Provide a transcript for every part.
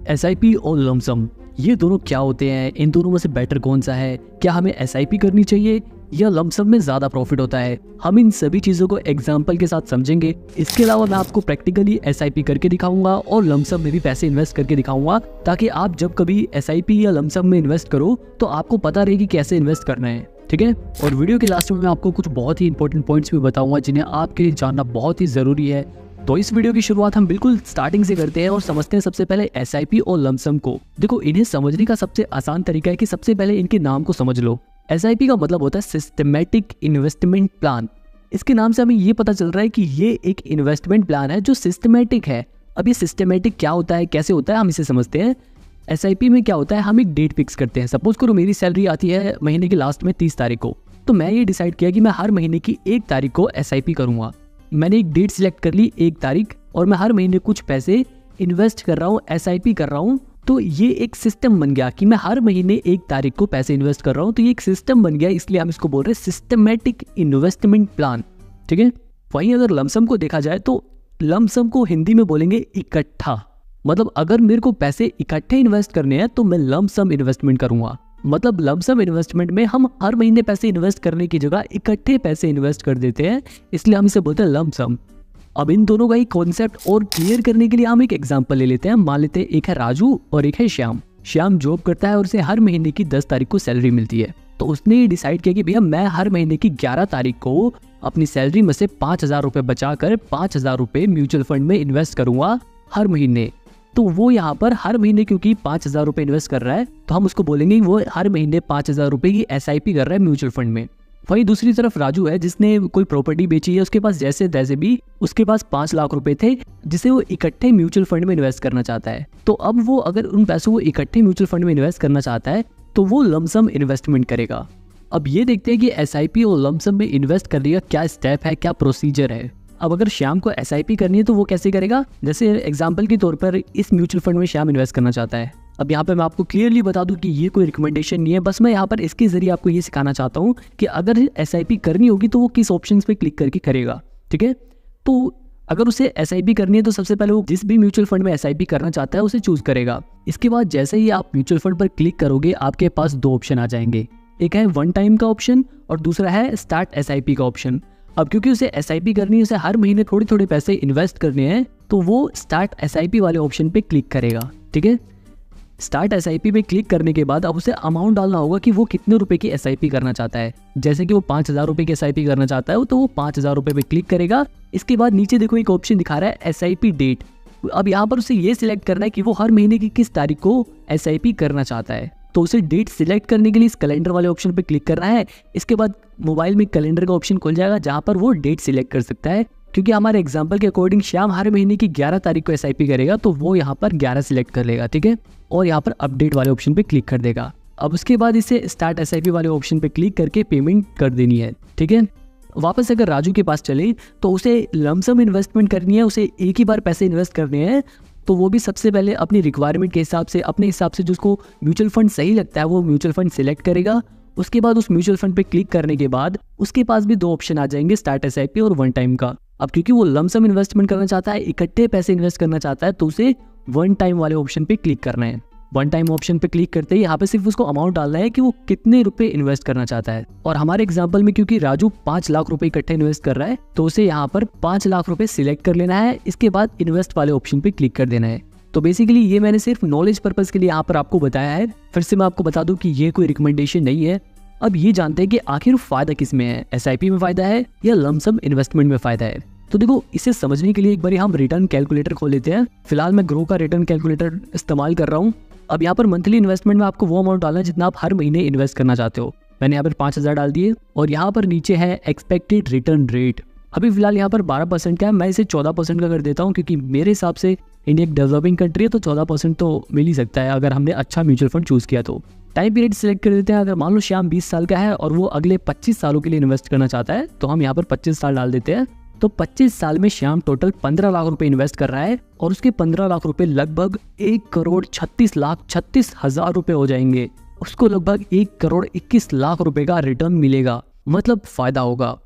SIP और lump sum, ये दोनों क्या होते हैं? इन दोनों में से बेटर कौन सा है? क्या हमें एसआईपी करनी चाहिए या लमसम में ज़्यादा प्रॉफिट होता है? हम इन सभी चीज़ों को एग्जाम्पल के साथ समझेंगे। इसके अलावा मैं आपको प्रैक्टिकली एसआईपी करके दिखाऊंगा और लमसम में भी पैसे इन्वेस्ट करके दिखाऊंगा, ताकि आप जब कभी एसआईपी या लमसम में इन्वेस्ट करो तो आपको पता रहे कि कैसे इन्वेस्ट करना है। ठीक है। और वीडियो के लास्ट में मैं आपको कुछ बहुत ही इंपॉर्टेंट पॉइंट्स भी बताऊंगा जिन्हें आपके लिए जानना बहुत ही ज़रूरी है। तो इस वीडियो की शुरुआत हम बिल्कुल स्टार्टिंग से करते हैं और समझते हैं सबसे पहले एसआईपी और लमसम को। देखो, इन्हें समझने का सबसे आसान तरीका है कि सबसे पहले इनके नाम को समझ लो। एसआईपी का मतलब होता है सिस्टमैटिक इन्वेस्टमेंट प्लान। इसके नाम से हमें ये पता चल रहा है कि ये एक इन्वेस्टमेंट प्लान है जो सिस्टमैटिक है। अब ये सिस्टमैटिक क्या होता है, कैसे होता है, हम इसे समझते हैं। एसआईपी में क्या होता है, हम एक डेट फिक्स करते हैं। सपोज करो मेरी सैलरी आती है महीने की लास्ट में 30 तारीख को, तो मैं ये डिसाइड किया कि मैं हर महीने की 1 तारीख को एसआईपी करूंगा। मैंने एक डेट सिलेक्ट कर ली 1 तारीख, और मैं हर महीने कुछ पैसे इन्वेस्ट कर रहा हूँ, एसआईपी कर रहा हूँ। तो ये एक सिस्टम बन गया कि मैं हर महीने 1 तारीख को पैसे इन्वेस्ट कर रहा हूँ। तो ये एक सिस्टम बन गया, इसलिए हम इसको बोल रहे हैं सिस्टमैटिक इन्वेस्टमेंट प्लान। ठीक है। वहीं अगर लमसम को देखा जाए तो लमसम को हिंदी में बोलेंगे इकट्ठा। मतलब अगर मेरे को पैसे इकट्ठे इन्वेस्ट करने हैं तो मैं लमसम इन्वेस्टमेंट करूंगा। मतलब लमसम इन्वेस्टमेंट में हम हर महीने पैसे इन्वेस्ट करने की जगह इकट्ठे पैसे इन्वेस्ट कर देते हैं, इसलिए हम इसे बोलते हैं लमसम। अब इन दोनों का ही कॉन्सेप्ट और क्लियर करने के लिए हम एक एग्जांपल ले लेते हैं। मान लेते हैं एक है राजू और एक है श्याम। श्याम जॉब करता है और उसे हर महीने की 10 तारीख को सैलरी मिलती है। तो उसने ये डिसाइड किया कि भैया मैं हर महीने की 11 तारीख को अपनी सैलरी में से 5,000 रुपये बचाकर 5,000 रुपये म्यूचुअल फंड में इन्वेस्ट करूंगा हर महीने। तो वो यहाँ पर हर महीने क्योंकि 5,000 रुपये इन्वेस्ट कर रहा है, तो हम उसको बोलेंगे वो हर महीने 5,000 रुपये की एसआईपी कर रहा है म्यूचुअल फंड में। वहीं दूसरी तरफ राजू है जिसने कोई प्रॉपर्टी बेची है, उसके पास जैसे तैसे भी उसके पास 5 लाख रुपए थे जिसे वो इकट्ठे म्यूचुअल फंड में इन्वेस्ट करना चाहता है। तो अब वो अगर उन पैसों को इकट्ठे म्यूचुअल फंड में इन्वेस्ट करना चाहता है तो वो लमसम इन्वेस्टमेंट करेगा। अब ये देखते हैं कि एसआईपी और लमसम में इन्वेस्ट करने का क्या स्टेप है, क्या प्रोसीजर है। अब अगर श्याम को एसआईपी करनी है तो वो कैसे करेगा? जैसे एग्जांपल के तौर पर इस म्यूचुअल फंड में श्याम इन्वेस्ट करना चाहता है। अब यहाँ पे मैं आपको क्लियरली बता दूं कि ये कोई रिकमेंडेशन नहीं है, बस मैं यहाँ पर इसके जरिए आपको ये सिखाना चाहता हूँ कि अगर एसआईपी करनी होगी तो वो किस ऑप्शन पे क्लिक करके करेगा। ठीक है। तो अगर उसे एसआईपी करनी है तो सबसे पहले वो जिस भी म्यूचुअल फंड में एसआईपी करना चाहता है उसे चूज करेगा। इसके बाद जैसे ही आप म्यूचुअल फंड पर क्लिक करोगे आपके पास 2 ऑप्शन आ जाएंगे। एक है 1 टाइम का ऑप्शन और दूसरा है स्टार्ट एसआईपी का ऑप्शन। अब क्योंकि उसे एसआईपी करनी है, उसे हर महीने थोड़े थोड़े पैसे इन्वेस्ट करने हैं, तो वो स्टार्ट एसआईपी वाले ऑप्शन पे क्लिक करेगा। ठीक है। स्टार्ट एसआईपी पे क्लिक करने के बाद अब उसे अमाउंट डालना होगा कि वो कितने रुपए की एसआईपी करना चाहता है। जैसे कि वो 5,000 रुपए की एसआईपी करना चाहता है तो वो 5,000 रुपए पे क्लिक करेगा। इसके बाद नीचे देखो एक ऑप्शन दिखा रहा है एसआईपी डेट। अब यहाँ पर उसे ये सिलेक्ट करना है कि वो हर महीने की किस तारीख को एसआईपी करना चाहता है। तो उसे डेट सिलेक्ट करने के लिए इस कैलेंडर वाले ऑप्शन पे क्लिक करना है। इसके बाद मोबाइल में कैलेंडर का ऑप्शन खुल जाएगा जहां पर वो डेट सिलेक्ट कर सकता है। क्योंकि हमारे एग्जांपल के अकॉर्डिंग श्याम हर महीने की 11 तारीख को एसआईपी करेगा तो वो यहाँ पर 11 सिलेक्ट कर लेगा। ठीक है। और यहाँ पर अपडेट वाले ऑप्शन पे क्लिक कर देगा। अब उसके बाद इसे स्टार्ट एसआईपी वाले ऑप्शन पे क्लिक करके पेमेंट कर देनी है। ठीक है। वापस अगर राजू के पास चले तो उसे लमसम इन्वेस्टमेंट करनी है, उसे एक ही बार पैसे इन्वेस्ट करने हैं। तो वो भी सबसे पहले अपनी रिक्वायरमेंट के हिसाब से, अपने हिसाब से जिसको म्यूचुअल फंड सही लगता है वो म्यूचुअल फंड सिलेक्ट करेगा। उसके बाद उस म्यूचुअल फंड पे क्लिक करने के बाद उसके पास भी 2 ऑप्शन आ जाएंगे, स्टार्ट एसआईपी और 1 टाइम का। अब क्योंकि वो लमसम इन्वेस्टमेंट करना चाहता है, इकट्ठे पैसे इन्वेस्ट करना चाहता है, तो उसे 1 टाइम वाले ऑप्शन पे क्लिक करना है। 1 टाइम ऑप्शन पे क्लिक करते ही यहाँ पे सिर्फ उसको अमाउंट डालना है कि वो कितने रुपए इन्वेस्ट करना चाहता है। और हमारे एग्जांपल में क्योंकि राजू 5 लाख रुपए इकट्ठे इन्वेस्ट कर रहा है तो उसे यहाँ पर 5 लाख रुपए सिलेक्ट कर लेना है। इसके बाद इन्वेस्ट वाले ऑप्शन पे क्लिक कर देना है। तो बेसिकली ये मैंने सिर्फ नॉलेज पर्पस के लिए यहाँ पर आपको बताया है। फिर से मैं आपको बता दूं कि ये कोई रिकमेंडेशन नहीं है। अब ये जानते हैं कि आखिर फायदा किस में है, एसआईपी में फायदा है या लमसम इन्वेस्टमेंट में फायदा है। तो देखो, इसे समझने के लिए एक बार हम रिटर्न कैलकुलेटर खोल लेते हैं। फिलहाल मैं ग्रो का रिटर्न कैलकुलेटर इस्तेमाल कर रहा हूँ। अब यहाँ पर मंथली इन्वेस्टमेंट में आपको वो अमाउंट डालना है जितना आप हर महीने इन्वेस्ट करना चाहते हो। मैंने यहाँ पर 5,000 डाल दिए और यहाँ पर नीचे है एक्सपेक्टेड रिटर्न रेट। अभी फिलहाल यहाँ पर 12% का है, मैं इसे 14% का कर देता हूँ क्योंकि मेरे हिसाब से इंडिया एक डेवलपिंग कंट्री है तो 14% तो मिल ही सकता है अगर हमने अच्छा म्यूचुअल फंड चूज किया तो। टाइम पीरियड सिलेक्ट कर देते हैं। अगर मान लो श्याम 20 साल का है और वो अगले 25 सालों के लिए इन्वेस्ट करना चाहता है तो हम यहाँ पर 25 साल डाल देते हैं। तो 25 साल में श्याम टोटल 15 लाख रुपए इन्वेस्ट कर रहा है और उसके 15 लाख रुपए लगभग 1,36,36,00,000 रुपए हो जाएंगे। उसको लगभग 1,21,00,000 रुपए का रिटर्न मिलेगा, मतलब फायदा होगा।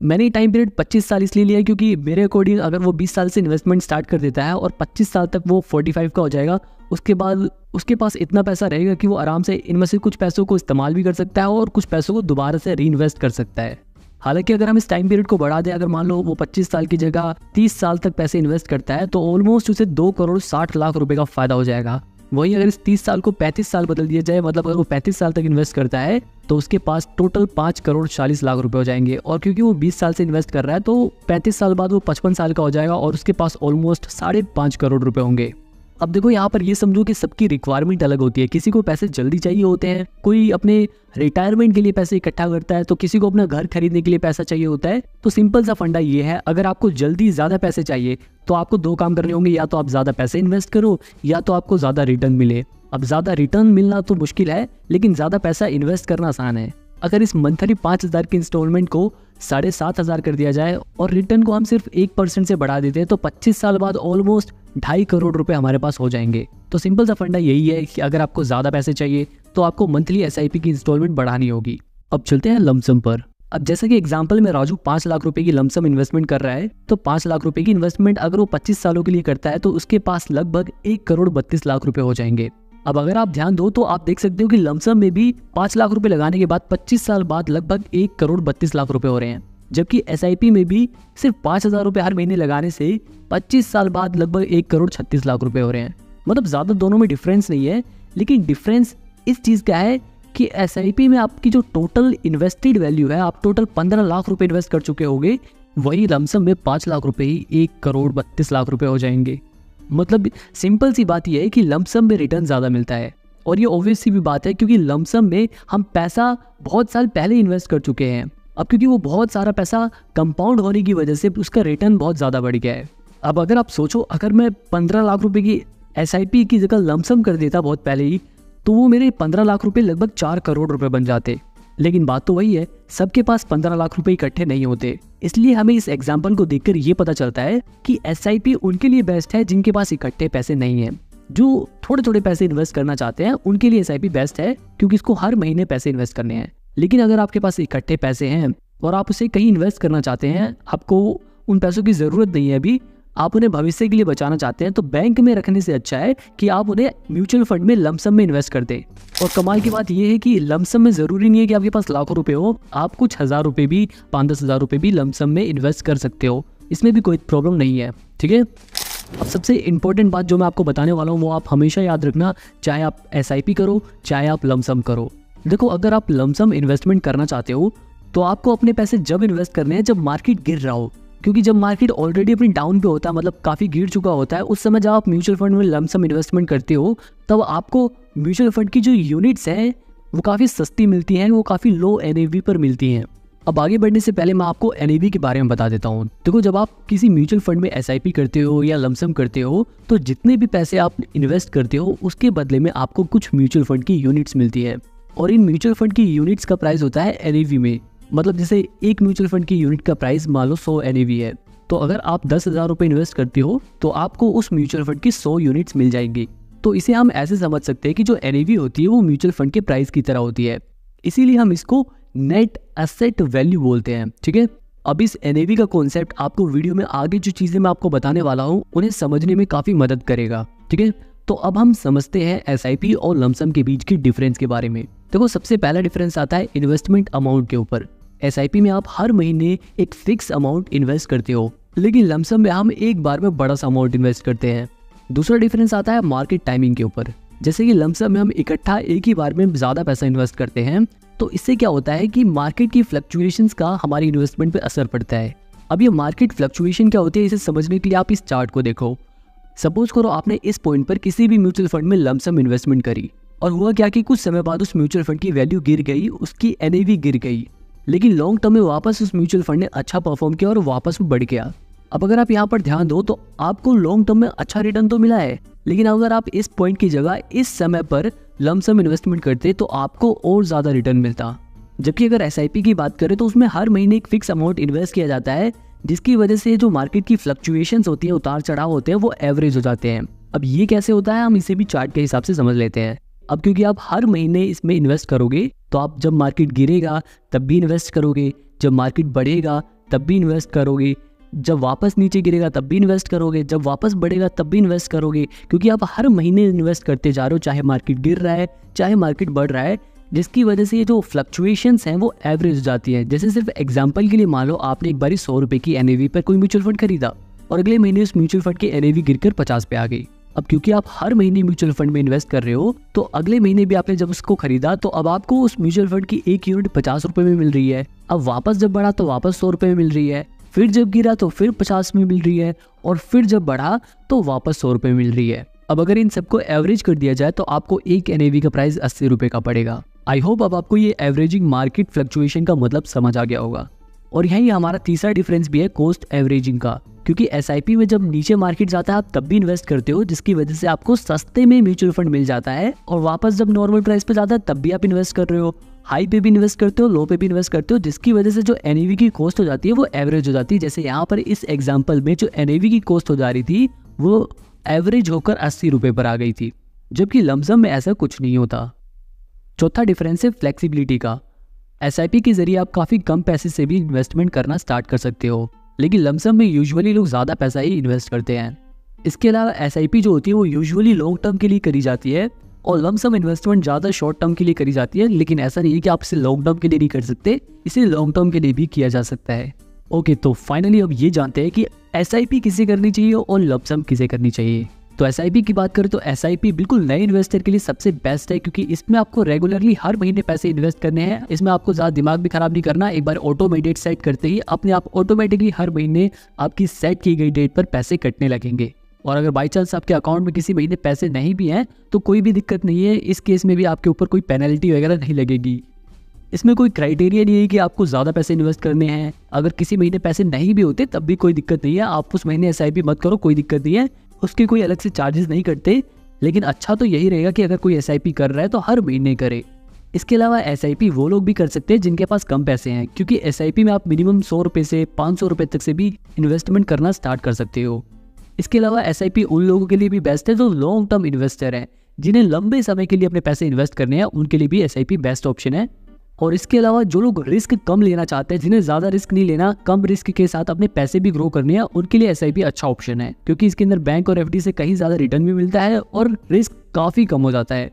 मैंने टाइम पीरियड 25 साल इसलिए लिया है क्योंकि मेरे अकॉर्डिंग अगर वो 20 साल से इन्वेस्टमेंट स्टार्ट कर देता है और 25 साल तक वो 45 का हो जाएगा, उसके बाद उसके पास इतना पैसा रहेगा कि वो आराम से इनमें से कुछ पैसों को इस्तेमाल भी कर सकता है और कुछ पैसों को दोबारा से री इन्वेस्ट कर सकता है। हालांकि अगर हम इस टाइम पीरियड को बढ़ा दें, अगर मान लो वो 25 साल की जगह 30 साल तक पैसे इन्वेस्ट करता है, तो ऑलमोस्ट उसे 2 करोड़ 60 लाख रुपए का फायदा हो जाएगा। वही अगर इस 30 साल को 35 साल बदल दिया जाए, मतलब अगर वो 35 साल तक इन्वेस्ट करता है तो उसके पास टोटल 5 करोड़ 40 लाख रुपए हो जाएंगे। और क्योंकि वो 20 साल से इन्वेस्ट कर रहा है तो 35 साल बाद वो 55 साल का हो जाएगा और उसके पास ऑलमोस्ट 5.5 करोड़ रुपए होंगे। अब देखो यहाँ पर ये समझो कि सबकी रिक्वायरमेंट अलग होती है। किसी को पैसे जल्दी चाहिए होते हैं, कोई अपने रिटायरमेंट के लिए पैसे इकट्ठा करता है, तो किसी को अपना घर खरीदने के लिए पैसा चाहिए होता है। तो सिंपल सा फंडा ये है, अगर आपको जल्दी ज़्यादा पैसे चाहिए तो आपको 2 काम करने होंगे, या तो आप ज़्यादा पैसे इन्वेस्ट करो या तो आपको ज़्यादा रिटर्न मिले। अब ज़्यादा रिटर्न मिलना तो मुश्किल है, लेकिन ज़्यादा पैसा इन्वेस्ट करना आसान है। अगर इस मंथली 5,000 की इंस्टॉलमेंट को 7,500 कर दिया जाए और रिटर्न को हम सिर्फ 1% से बढ़ा देते हैं तो 25 साल बाद ऑलमोस्ट 2.5 करोड़ रुपए हमारे पास हो जाएंगे। तो सिंपल सा फंडा यही है कि अगर आपको ज़्यादा पैसे चाहिए तो आपको मंथली SIP की इंस्टॉलमेंट बढ़ानी होगी। अब चलते हैं लमसम पर। अब जैसे कि एग्जांपल में राजू 5 लाख रुपए की लमसम इन्वेस्टमेंट कर रहा है, तो 5 लाख रुपए की इन्वेस्टमेंट अगर वो 25 सालों के लिए करता है तो उसके पास लगभग 1 करोड़ 32 लाख रुपए हो जाएंगे। अब अगर आप ध्यान दो तो आप देख सकते हो कि लमसम में भी 5 लाख रुपए लगाने के बाद 25 साल बाद लगभग 1 करोड़ 32 लाख रुपए हो रहे हैं, जबकि SIP में भी सिर्फ 5,000 रुपए हर महीने लगाने से 25 साल बाद लगभग 1 करोड़ 36 लाख रुपए हो रहे हैं। मतलब ज़्यादा दोनों में डिफरेंस नहीं है, लेकिन डिफरेंस इस चीज़ का है कि SIP में आपकी जो टोटल इन्वेस्टेड वैल्यू है, आप टोटल 15 लाख रुपए इन्वेस्ट कर चुके होगे, वही लमसम में 5 लाख रुपए ही 1 करोड़ 32 लाख रुपए हो जाएंगे। मतलब सिंपल सी बात यह है कि लमसम में रिटर्न ज़्यादा मिलता है। और ये ऑब्वियस सी भी बात है क्योंकि लमसम में हम पैसा बहुत साल पहले इन्वेस्ट कर चुके हैं। अब क्योंकि वो बहुत सारा पैसा कंपाउंड होने की वजह से उसका रिटर्न बहुत ज़्यादा बढ़ गया है। अब अगर आप सोचो, अगर मैं 15 लाख रुपए की SIP की जगह लमसम कर देता बहुत पहले ही, तो वो मेरे 15 लाख रुपए लगभग 4 करोड़ रुपए बन जाते। लेकिन बात तो वही है, सबके पास 15 लाख रुपए इकट्ठे नहीं होते। इसलिए हमें इस एग्जाम्पल को देखकर ये पता चलता है कि SIP उनके लिए बेस्ट है जिनके पास इकट्ठे पैसे नहीं हैं। जो थोड़े थोड़े पैसे इन्वेस्ट करना चाहते हैं उनके लिए SIP बेस्ट है, क्योंकि इसको हर महीने पैसे इन्वेस्ट करने हैं। लेकिन अगर आपके पास इकट्ठे पैसे हैं और आप उसे कहीं इन्वेस्ट करना चाहते हैं, आपको उन पैसों की ज़रूरत नहीं है अभी, आप उन्हें भविष्य के लिए बचाना चाहते हैं, तो बैंक में रखने से अच्छा है कि आप उन्हें म्यूचुअल फंड में लमसम में इन्वेस्ट कर दें। और कमाल की बात यह है कि लमसम में ज़रूरी नहीं है कि आपके पास लाखों रुपए हो, आप कुछ हज़ार रुपये भी 5-10 हज़ार रुपये भी लमसम में इन्वेस्ट कर सकते हो, इसमें भी कोई प्रॉब्लम नहीं है। ठीक है, अब सबसे इंपॉर्टेंट बात जो मैं आपको बताने वाला हूँ वो आप हमेशा याद रखना, चाहे आप SIP करो चाहे आप लमसम करो। देखो, अगर आप लमसम इन्वेस्टमेंट करना चाहते हो तो आपको अपने पैसे जब इन्वेस्ट करने हैं जब मार्केट गिर रहा हो, क्योंकि जब मार्केट ऑलरेडी अपनी डाउन पे होता है, मतलब काफ़ी गिर चुका होता है, उस समय जब आप म्यूचुअल फंड में लमसम इन्वेस्टमेंट करते हो तब आपको म्यूचुअल फंड की जो यूनिट्स हैं वो काफ़ी सस्ती मिलती हैं, वो काफ़ी लो NAV पर मिलती हैं। अब आगे बढ़ने से पहले मैं आपको NAV के बारे में बता देता हूँ। देखो, जब आप किसी म्यूचुअल फंड में SIP करते हो या लमसम करते हो तो जितने भी पैसे आप इन्वेस्ट करते हो उसके बदले में आपको कुछ म्यूचुअल फंड की यूनिट्स मिलती है। और इन म्यूचुअल फंड की यूनिट्स का प्राइस होता है NAV में। मतलब जैसे एक म्यूचुअल फंड की यूनिट का प्राइस मान लो 100 NAV है, तो अगर आप 10,000 रुपये इन्वेस्ट करते हो तो आपको उस म्यूचुअल फंड की 100 यूनिट्स मिल जाएंगी। तो इसे हम ऐसे समझ सकते हैं कि जो NAV होती है वो म्यूचुअल फंड के प्राइस की तरह होती है, इसीलिए हम इसको नेट एसेट वैल्यू बोलते हैं। ठीक है, अब इस NAV का कॉन्सेप्ट आपको वीडियो में आगे जो चीज़ें मैं आपको बताने वाला हूँ उन्हें समझने में काफ़ी मदद करेगा। ठीक है, तो अब हम समझते हैं SIP और लमसम के बीच की डिफरेंस के बारे में। देखो, सबसे पहला डिफरेंस आता है इन्वेस्टमेंट अमाउंट के ऊपर। SIP में आप हर महीने एक फिक्स अमाउंट इन्वेस्ट करते हो, लेकिन लमसम में हम एक बार में बड़ा सा अमाउंट इन्वेस्ट करते हैं। दूसरा डिफरेंस आता है मार्केट टाइमिंग के ऊपर। जैसे कि लमसम में हम इकट्ठा एक ही बार में ज़्यादा पैसा इन्वेस्ट करते हैं, तो इससे क्या होता है कि मार्केट की फ्लक्चुएशंस का हमारी इन्वेस्टमेंट पे असर पड़ता है। अब ये मार्केट फ्लक्चुएशन क्या होती है, इसे समझने के लिए आप इस चार्ट को देखो। सपोज करो आपने इस पॉइंट पर किसी भी म्यूचुअल फंड में लमसम इन्वेस्टमेंट करी और हुआ क्या कि कुछ समय बाद उस म्यूचुअल फंड की वैल्यू गिर गई, उसकी NAV गिर गई, लेकिन लॉन्ग टर्म में वापस उस म्यूचुअल फंड ने अच्छा परफॉर्म किया और वापस बढ़ गया। अब अगर आप यहाँ पर ध्यान दो तो आपको लॉन्ग टर्म में अच्छा रिटर्न तो मिला है, लेकिन अगर आप इस पॉइंट की जगह इस समय पर लमसम इन्वेस्टमेंट करते तो आपको और ज़्यादा रिटर्न मिलता। जबकि अगर SIP की बात करें तो उसमें हर महीने एक फिक्स अमाउंट इन्वेस्ट किया जाता है, जिसकी वजह से जो मार्केट की फ्लक्चुएशंस होती है, उतार चढ़ाव होते हैं, वो एवरेज हो जाते हैं। अब ये कैसे होता है हम इसे भी चार्ट के हिसाब से समझ लेते हैं। अब क्योंकि आप हर महीने इसमें इन्वेस्ट करोगे तो आप जब मार्केट गिरेगा तब भी इन्वेस्ट करोगे, जब मार्केट बढ़ेगा तब भी इन्वेस्ट करोगे, जब वापस नीचे गिरेगा तब भी इन्वेस्ट करोगे, जब वापस बढ़ेगा तब भी इन्वेस्ट करोगे, क्योंकि आप हर महीने इन्वेस्ट करते जा रहे हो, चाहे मार्केट गिर रहा है चाहे मार्केट बढ़ रहा है, जिसकी वजह से ये जो फ्लक्चुएशंस हैं वो एवरेज हो जाती है। जैसे सिर्फ एग्जांपल के लिए मान लो आपने एक बार 100 रुपये की NAV पर कोई म्यूचुअल फंड खरीदा और अगले महीने उस म्यूचुअल फंड की NAV गिरकर 50 पे आ गई। अब क्योंकि आप हर महीने म्यूचुअल फंड में इन्वेस्ट कर रहे हो, तो अगले महीने भी आपने जब उसको खरीदा तो अब आपको उस म्यूचुअल फंड की 1 यूनिट 50 रुपये में मिल रही है। अब वापस जब बढ़ा तो वापस 100 रुपये में मिल रही है, फिर जब गिरा तो फिर 50 में मिल रही है, और फिर जब बढ़ा तो वापस 100 रुपये मिल रही है। अब अगर इन सबको एवरेज कर दिया जाए तो आपको एक NAV का प्राइस 80 रुपये का पड़ेगा। आई होप अब आपको ये एवरेजिंग मार्केट फ्लक्चुएशन का मतलब समझ आ गया होगा। और यही हमारा तीसरा डिफरेंस भी है कॉस्ट एवरेजिंग का, क्योंकि SIP में जब नीचे मार्केट जाता है आप तब भी इन्वेस्ट करते हो, जिसकी वजह से आपको सस्ते में म्यूचुअल फंड मिल जाता है, और वापस जब नॉर्मल प्राइस पे जाता है तब भी आप इन्वेस्ट कर रहे हो, हाई पे भी इन्वेस्ट करते हो, लो पे भी इन्वेस्ट करते हो, जिसकी वजह से जो NAV की कॉस्ट हो जाती है वो एवरेज हो जाती है। जैसे यहाँ पर इस एग्जाम्पल में जो NAV की कॉस्ट हो जा रही थी वो एवरेज होकर 80 रुपये पर आ गई थी, जबकि लमसम में ऐसा कुछ नहीं होता। चौथा डिफरेंस है फ्लेक्सिबिलिटी का। SIP के जरिए आप काफ़ी कम पैसे से भी इन्वेस्टमेंट करना स्टार्ट कर सकते हो, लेकिन लमसम में यूजुअली लोग ज़्यादा पैसा ही इन्वेस्ट करते हैं। इसके अलावा SIP जो होती है वो यूजुअली लॉन्ग टर्म के लिए करी जाती है, और लमसम इन्वेस्टमेंट ज़्यादा शॉर्ट टर्म के लिए करी जाती है, लेकिन ऐसा नहीं है कि आप इसे लॉन्ग टर्म के लिए नहीं कर सकते, इसे लॉन्ग टर्म के लिए भी किया जा सकता है। ओके, तो फाइनली अब ये जानते हैं कि SIP किसे करनी चाहिए और लमसम किसे करनी चाहिए। तो SIP की बात करें तो SIP बिल्कुल नए इन्वेस्टर के लिए सबसे बेस्ट है, क्योंकि इसमें आपको रेगुलरली हर महीने पैसे इन्वेस्ट करने हैं। इसमें आपको ज़्यादा दिमाग भी खराब नहीं करना, एक बार ऑटोमेटेड सेट करते ही अपने आप ऑटोमेटिकली हर महीने आपकी सेट की गई डेट पर पैसे कटने लगेंगे। और अगर बाई चांस आपके अकाउंट में किसी महीने पैसे नहीं भी हैं तो कोई भी दिक्कत नहीं है, इस केस में भी आपके ऊपर कोई पेनल्टी वगैरह नहीं लगेगी। इसमें कोई क्राइटेरिया नहीं है कि आपको ज़्यादा पैसे इन्वेस्ट करने हैं। अगर किसी महीने पैसे नहीं भी होते तब भी कोई दिक्कत नहीं है, आप उस महीने SIP मत करो, कोई दिक्कत नहीं है, उसके कोई अलग से चार्जेस नहीं कटते। लेकिन अच्छा तो यही रहेगा कि अगर कोई SIP कर रहा है तो हर महीने करे। इसके अलावा SIP वो लोग भी कर सकते हैं जिनके पास कम पैसे हैं, क्योंकि SIP में आप मिनिमम 100 रुपये से 500 रुपये तक से भी इन्वेस्टमेंट करना स्टार्ट कर सकते हो। इसके अलावा SIP उन लोगों के लिए भी बेस्ट है जो लॉन्ग टर्म इन्वेस्टर हैं, जिन्हें लंबे समय के लिए अपने पैसे इन्वेस्ट करने हैं, उनके लिए भी SIP बेस्ट ऑप्शन है। और इसके अलावा जो लोग रिस्क कम लेना चाहते हैं, जिन्हें ज़्यादा रिस्क नहीं लेना, कम रिस्क के साथ अपने पैसे भी ग्रो करने हैं, उनके लिए SIP अच्छा ऑप्शन है, क्योंकि इसके अंदर बैंक और FD से कहीं ज़्यादा रिटर्न भी मिलता है और रिस्क काफ़ी कम हो जाता है।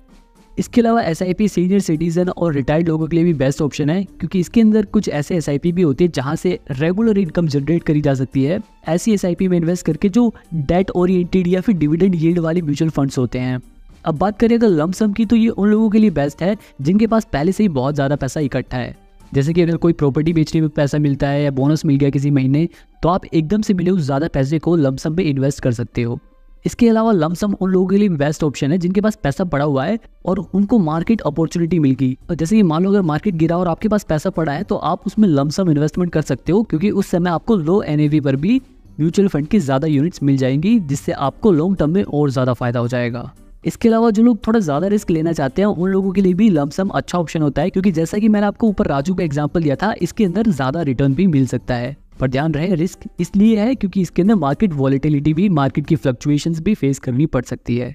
इसके अलावा SIP सीनियर सिटीजन और रिटायर्ड लोगों के लिए भी बेस्ट ऑप्शन है, क्योंकि इसके अंदर कुछ ऐसे SIP भी होती है जहां से रेगुलर इनकम जनरेट करी जा सकती है। ऐसी SIP में इन्वेस्ट करके जो डेट ओरिएंटेड या फिर डिविडेंड यील्ड वाले म्यूचुअल फंड्स होते हैं। अब बात करें अगर लमसम की, तो ये उन लोगों के लिए बेस्ट है जिनके पास पहले से ही बहुत ज़्यादा पैसा इकट्ठा है। जैसे कि अगर कोई प्रॉपर्टी बेचने में पैसा मिलता है या बोनस मिल गया किसी महीने, तो आप एकदम से मिले उस ज़्यादा पैसे को लमसम में इन्वेस्ट कर सकते हो। इसके अलावा लमसम उन लोगों के लिए बेस्ट ऑप्शन है जिनके पास पैसा पड़ा हुआ है और उनको मार्केट अपॉर्चुनिटी मिल गई। जैसे कि मान लो अगर मार्केट गिरा और आपके पास पैसा पड़ा है तो आप उसमें लमसम इन्वेस्टमेंट कर सकते हो, क्योंकि उस समय आपको लो NAV पर भी म्यूचुअल फंड की ज़्यादा यूनिट्स मिल जाएंगी, जिससे आपको लॉन्ग टर्म में और ज़्यादा फायदा हो जाएगा। इसके अलावा जो लोग थोड़ा ज़्यादा रिस्क लेना चाहते हैं उन लोगों के लिए भी लमसम अच्छा ऑप्शन होता है, क्योंकि जैसा कि मैंने आपको ऊपर राजू का एग्जांपल दिया था, इसके अंदर ज़्यादा रिटर्न भी मिल सकता है। पर ध्यान रहे, रिस्क इसलिए है क्योंकि इसके अंदर मार्केट वॉलेटिलिटी भी, मार्केट की फ्लक्चुएशंस भी फेस करनी पड़ सकती है।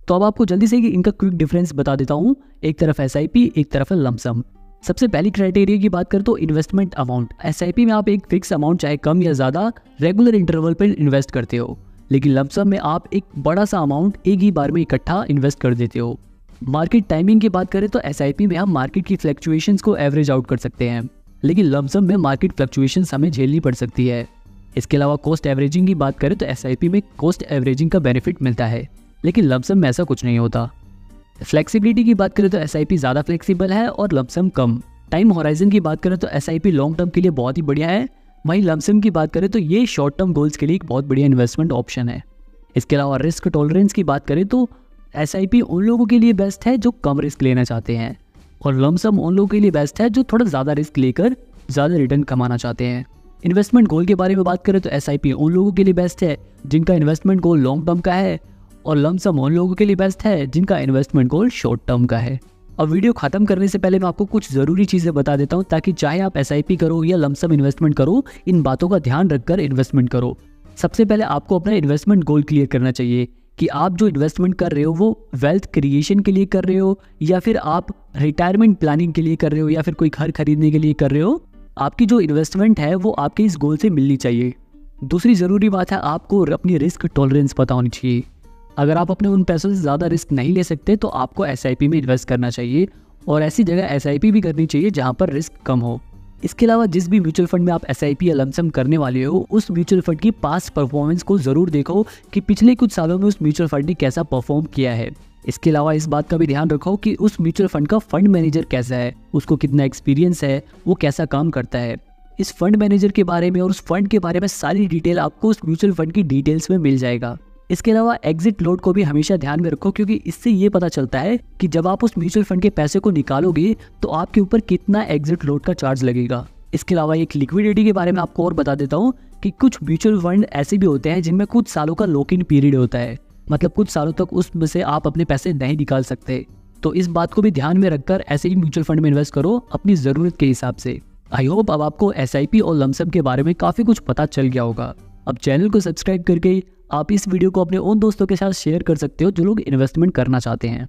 तो अब आपको जल्दी से इनका क्विक डिफरेंस बता देता हूँ। एक तरफ SIP, एक तरफ है लमसम। सबसे पहली क्राइटेरिया की बात करें तो इन्वेस्टमेंट अमाउंट। SIP में आप एक फिक्स अमाउंट चाहे कम या ज़्यादा रेगुलर इंटरवल पर इन्वेस्ट करते हो, लेकिन लमसम में आप एक बड़ा सा अमाउंट एक ही बार में इकट्ठा इन्वेस्ट कर देते हो। मार्केट टाइमिंग की बात करें तो SIP में हम मार्केट की फ्लक्चुएशंस को एवरेज आउट कर सकते हैं, लेकिन लमसम में मार्केट फ्लक्चुएशंस हमें झेलनी पड़ सकती है। इसके अलावा कॉस्ट एवरेजिंग की बात करें तो SIP में कॉस्ट एवरेजिंग का बेनिफिट मिलता है, लेकिन लमसम में ऐसा कुछ नहीं होता। फ्लेक्सिबिलिटी की बात करें तो SIP ज़्यादा फ्लेक्सिबल है और लमसम कम। टाइम होराइजन की बात करें तो SIP लॉन्ग टर्म के लिए बहुत ही बढ़िया है, वहीं लमसम की बात करें तो ये शॉर्ट टर्म गोल्स के लिए एक बहुत बढ़िया इन्वेस्टमेंट ऑप्शन है। इसके अलावा रिस्क टॉलरेंस की बात करें तो SIP उन लोगों के लिए बेस्ट है जो कम रिस्क लेना चाहते हैं, और लमसम उन लोगों के लिए बेस्ट है जो थोड़ा ज़्यादा रिस्क लेकर ज़्यादा रिटर्न कमाना चाहते हैं। इन्वेस्टमेंट गोल के बारे में बात करें तो SIP उन लोगों के लिए बेस्ट है जिनका इन्वेस्टमेंट गोल लॉन्ग टर्म का है, और लमसम उन लोगों के लिए बेस्ट है जिनका इन्वेस्टमेंट गोल शॉर्ट टर्म का है। अब वीडियो खत्म करने से पहले मैं आपको कुछ ज़रूरी चीज़ें बता देता हूँ, ताकि चाहे आप SIP करो या लमसम इन्वेस्टमेंट करो, इन बातों का ध्यान रखकर इन्वेस्टमेंट करो। सबसे पहले आपको अपना इन्वेस्टमेंट गोल क्लियर करना चाहिए कि आप जो इन्वेस्टमेंट कर रहे हो वो वेल्थ क्रिएशन के लिए कर रहे हो, या फिर आप रिटायरमेंट प्लानिंग के लिए कर रहे हो, या फिर कोई घर खरीदने के लिए कर रहे हो, आपकी जो इन्वेस्टमेंट है वो आपके इस गोल से मिलनी चाहिए। दूसरी ज़रूरी बात है, आपको अपनी रिस्क टॉलरेंस पता होनी चाहिए। अगर आप अपने उन पैसों से ज़्यादा रिस्क नहीं ले सकते तो आपको SIP में इन्वेस्ट करना चाहिए, और ऐसी जगह SIP भी करनी चाहिए जहाँ पर रिस्क कम हो। इसके अलावा जिस भी म्यूचुअल फंड में आप SIP या लमसम करने वाले हो, उस म्यूचुअल फंड की पास्ट परफॉर्मेंस को ज़रूर देखो कि पिछले कुछ सालों में उस म्यूचुअल फंड ने कैसा परफॉर्म किया है। इसके अलावा इस बात का भी ध्यान रखो कि उस म्यूचुअल फंड का फंड मैनेजर कैसा है, उसको कितना एक्सपीरियंस है, वो कैसा काम करता है। इस फंड मैनेजर के बारे में और उस फंड के बारे में सारी डिटेल आपको उस म्यूचुअल फंड की डिटेल्स में मिल जाएगा। इसके अलावा एग्जिट लोड को भी हमेशा ध्यान में रखो, क्योंकि इससे ये पता चलता है कि जब आप उस म्यूचुअल फंड के पैसे को निकालोगे तो आपके ऊपर कितना एग्जिट लोड का चार्ज लगेगा। इसके अलावा एक लिक्विडिटी के बारे में आपको और बता देता हूँ कि कुछ म्यूचुअल फंड ऐसे भी होते हैं जिनमें कुछ सालों का लॉक इन पीरियड होता है, मतलब कुछ सालों तक उसमें से आप अपने पैसे नहीं निकाल सकते। तो इस बात को भी ध्यान में रखकर ऐसे ही म्यूचुअल फंड में इन्वेस्ट करो अपनी ज़रूरत के हिसाब से। आई होप अब आपको SIP और लमसम के बारे में काफ़ी कुछ पता चल गया होगा। अब चैनल को सब्सक्राइब करके आप इस वीडियो को अपने उन दोस्तों के साथ शेयर कर सकते हो जो लोग इन्वेस्टमेंट करना चाहते हैं।